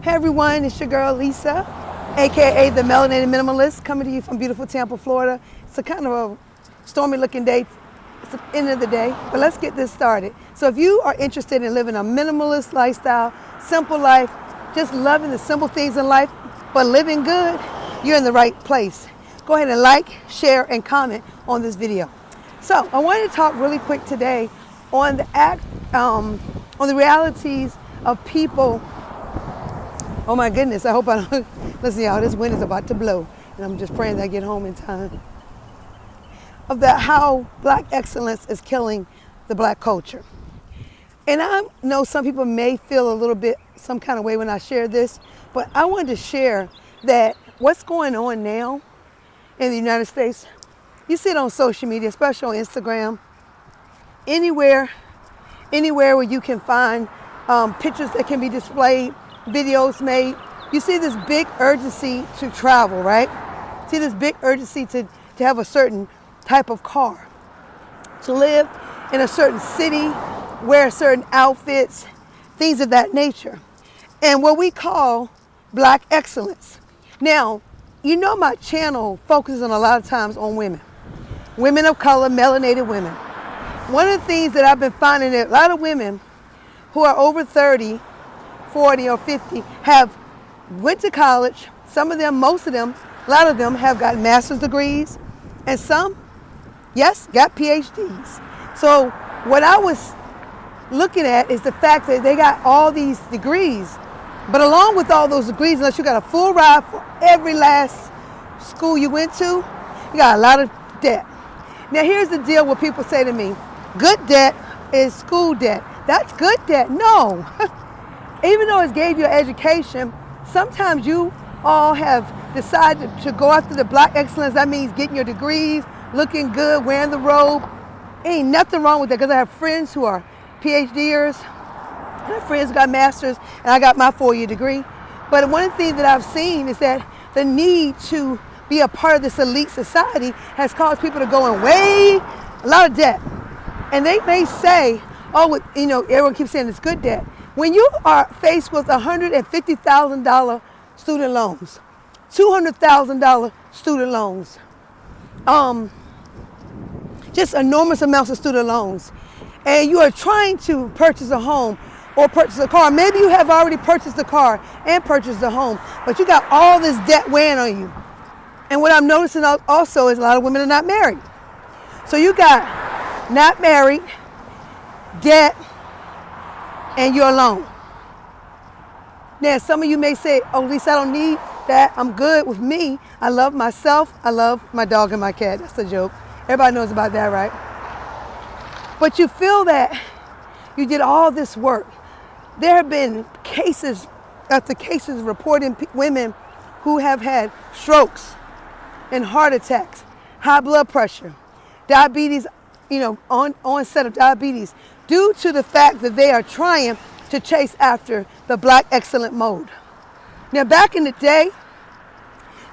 Hey everyone, it's your girl Lisa, aka the Melanated Minimalist, coming to you from beautiful Tampa, Florida. It's a kind of a stormy looking day. It's the end of the day, but let's get this started. So if you are interested in living a minimalist lifestyle, simple life, just loving the simple things in life, but living good, you're in the right place. Go ahead and like, share, and comment on this video. So I wanted to talk really quick today on the realities of people. Oh my goodness, I hope I don't, listen y'all, this wind is about to blow and I'm just praying that I get home in time. Of that, how Black excellence is killing the Black culture. And I know some people may feel a little bit some kind of way when I share this, but I wanted to share that what's going on now in the United States, you see it on social media, especially on Instagram, anywhere where you can find pictures that can be displayed, videos made, you see this big urgency to travel, right? See this big urgency to have a certain type of car, to live in a certain city, wear certain outfits, things of that nature. And what we call Black excellence. Now, you know my channel focuses on a lot of times on women of color, melanated women. One of the things that I've been finding that a lot of women who are over 30, 40 or 50 have went to college. Some of them, most of them, a lot of them have got master's degrees, and some, yes, got PhDs. So what I was looking at is the fact that they got all these degrees, but along with all those degrees, unless you got a full ride for every last school you went to, you got a lot of debt. Now here's the deal what people say to me, good debt is school debt. That's good debt. No. Even though it gave you an education, sometimes you all have decided to go after the Black excellence. That means getting your degrees, looking good, wearing the robe. Ain't nothing wrong with that, because I have friends who are PhDers, and I have friends who got masters, and I got my 4-year degree. But one thing that I've seen is that the need to be a part of this elite society has caused people to go in way a lot of debt. And they may say, oh, you know, everyone keeps saying it's good debt. When you are faced with $150,000 student loans, $200,000 student loans, just enormous amounts of student loans, and you are trying to purchase a home or purchase a car, maybe you have already purchased a car and purchased a home, but you got all this debt weighing on you. And what I'm noticing also is a lot of women are not married. So you got not married, debt, and you're alone. Now, some of you may say, oh, Lisa, I don't need that. I'm good with me. I love myself. I love my dog and my cat. That's a joke. Everybody knows about that, right? But you feel that you did all this work. There have been cases after cases reporting women who have had strokes and heart attacks, high blood pressure, diabetes, onset of diabetes, due to the fact that they are trying to chase after the Black excellent mode. Now, back in the day,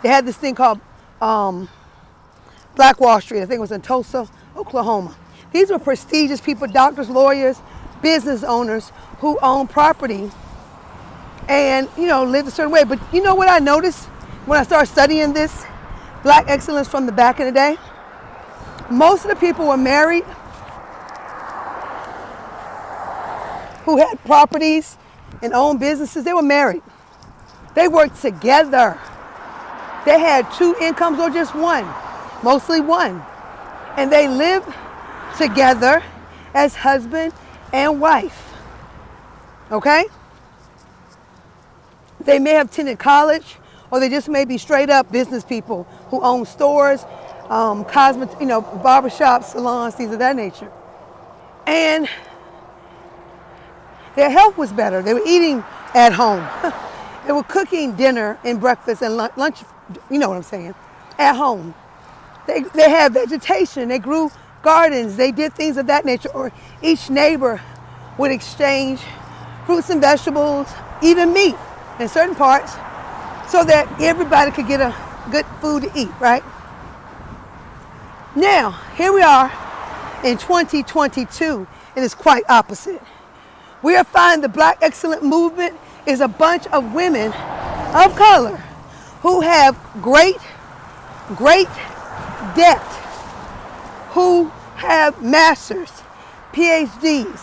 they had this thing called Black Wall Street. I think it was in Tulsa, Oklahoma. These were prestigious people, doctors, lawyers, business owners who owned property and, lived a certain way. But you know what I noticed when I started studying this Black excellence from the back in the day? Most of the people were married, who had properties and owned businesses. They were married. They worked together. They had 2 incomes or just one, mostly one. And they lived together as husband and wife. Okay? They may have attended college, or they just may be straight up business people who own stores, barbershops, salons, things of that nature. And their health was better. They were eating at home. They were cooking dinner and breakfast and lunch, you know what I'm saying, at home. They had vegetation. They grew gardens. They did things of that nature. Or each neighbor would exchange fruits and vegetables, even meat in certain parts, so that everybody could get a good food to eat, right? Now, here we are in 2022, and it's quite opposite. We are finding the Black excellent movement is a bunch of women of color who have great debt, who have masters, PhDs,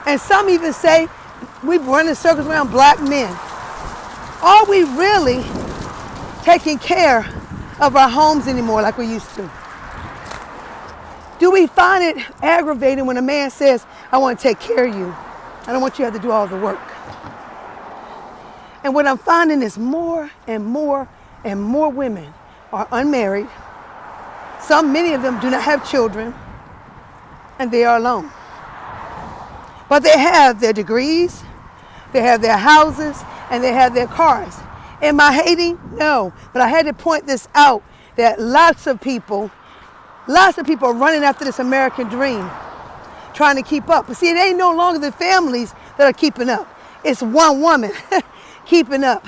and some even say we run in circles around black men. Are we really taking care of our homes anymore like we used to? Do we find it aggravating when a man says, I want to take care of you. I don't want you to have to do all the work. And what I'm finding is more and more and more women are unmarried. Many of them do not have children, and they are alone. But they have their degrees, they have their houses, and they have their cars. Am I hating? No. But I had to point this out, that lots of people are running after this American dream, trying to keep up. But see, it ain't no longer the families that are keeping up. It's one woman keeping up.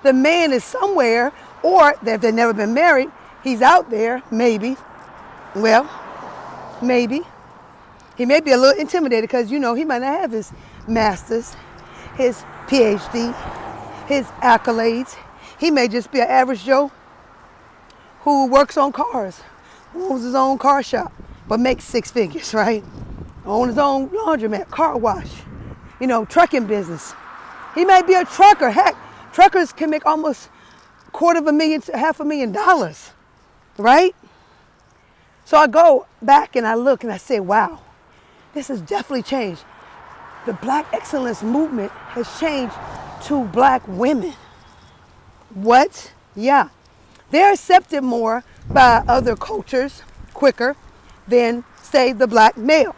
The man is somewhere, or if they've never been married, he's out there, maybe. Well, maybe. He may be a little intimidated because, he might not have his master's, his PhD, his accolades. He may just be an average Joe who works on cars, who owns his own car shop, but makes 6 figures, right? Owns his own laundromat, car wash, trucking business. He may be a trucker. Heck, truckers can make almost $250,000 to $500,000, right? So I go back and I look and I say, wow, this has definitely changed. The Black excellence movement has changed to black women. What? Yeah. They're accepted more by other cultures quicker than, say, the black male.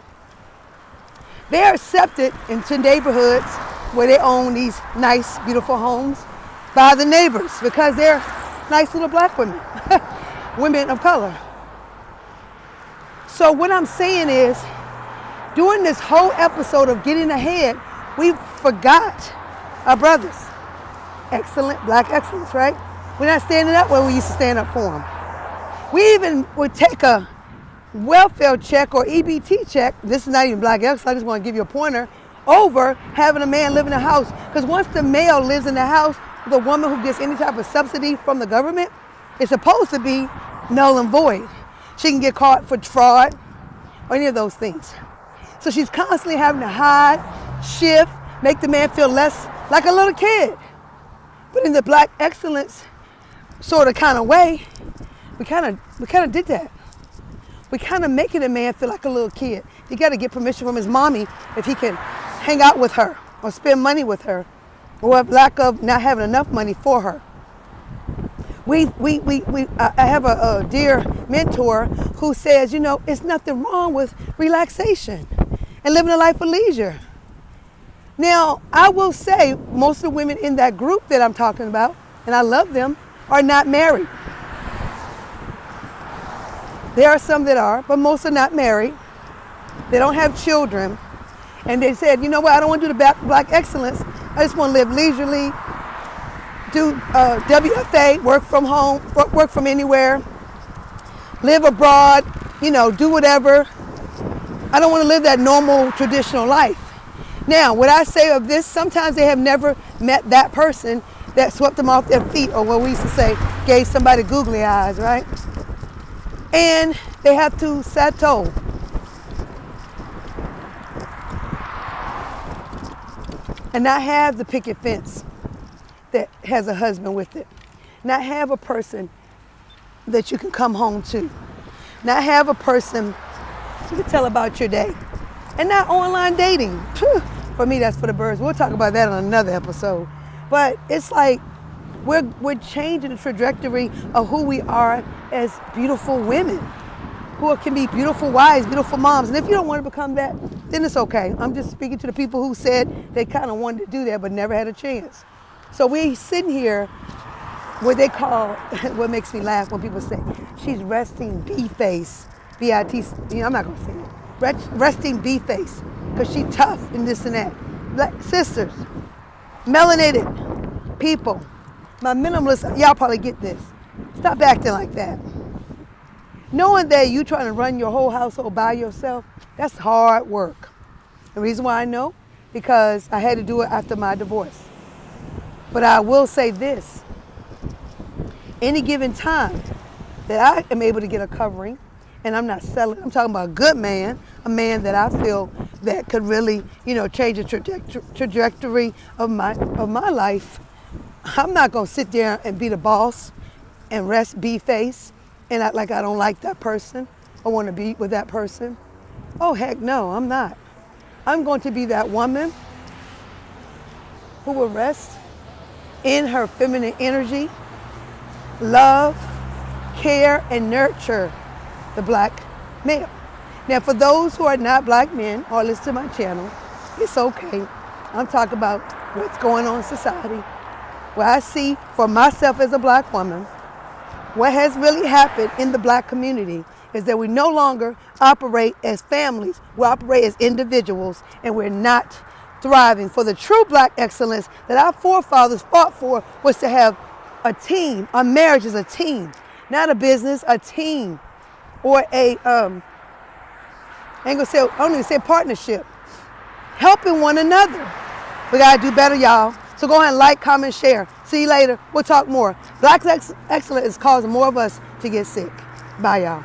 They're accepted into neighborhoods where they own these nice, beautiful homes by the neighbors because they're nice little black women, women of color. So what I'm saying is, during this whole episode of getting ahead, we forgot our brothers. Excellent, black excellence, right? We're not standing up where we used to stand up for them. We even would take a welfare check or EBT check. This is not even black excellence, I just want to give you a pointer, over having a man live in the house. Because once the male lives in the house, the woman who gets any type of subsidy from the government is supposed to be null and void. She can get caught for fraud or any of those things. So she's constantly having to hide, shift, make the man feel less like a little kid. But in the black excellence sort of kind of way, we kind of did that. We kind of making a man feel like a little kid. He got to get permission from his mommy if he can hang out with her or spend money with her, or lack of not having enough money for her. I have a dear mentor who says, it's nothing wrong with relaxation and living a life of leisure. Now, I will say most of the women in that group that I'm talking about, and I love them, are not married. There are some that are, but most are not married. They don't have children. And they said, you know what, I don't want to do the black excellence. I just want to live leisurely, do WFA, work from home, work from anywhere, live abroad, do whatever. I don't want to live that normal, traditional life. Now, what I say of this, sometimes they have never met that person that swept them off their feet, or what we used to say, gave somebody googly eyes, right? And they have to settle. And not have the picket fence that has a husband with it. Not have a person that you can come home to. Not have a person you can tell about your day. And not online dating. For me, that's for the birds. We'll talk about that on another episode. But it's like we're changing the trajectory of who we are as beautiful women, who can be beautiful wives, beautiful moms. And if you don't want to become that, then it's okay. I'm just speaking to the people who said they kind of wanted to do that but never had a chance. So we sitting here, what they call, what makes me laugh when people say, she's resting B-face, B-I-T, I'm not going to say it, resting B-face, because she tough and this and that. Black sisters, melanated people, my minimalists, y'all probably get this. Stop acting like that. Knowing that you trying to run your whole household by yourself, that's hard work. The reason why I know, because I had to do it after my divorce. But I will say this, any given time that I am able to get a covering, and I'm not selling, I'm talking about a good man, a man that I feel that could really, change the trajectory of my life. I'm not gonna sit there and be the boss and be-face and act like I don't like that person or want to be with that person. Oh heck no, I'm not. I'm going to be that woman who will rest in her feminine energy, love, care, and nurture the black male. Now, for those who are not black men or listen to my channel, it's okay. I'm talking about what's going on in society. What I see for myself as a black woman, what has really happened in the black community is that we no longer operate as families. We operate as individuals, and we're not thriving. For the true black excellence that our forefathers fought for was to have a team. A marriage is a team, not a business, a team. Or I don't even say partnership. Helping one another. We gotta do better, y'all. So go ahead and like, comment, share. See you later. We'll talk more. Black excellence is causing more of us to get sick. Bye, y'all.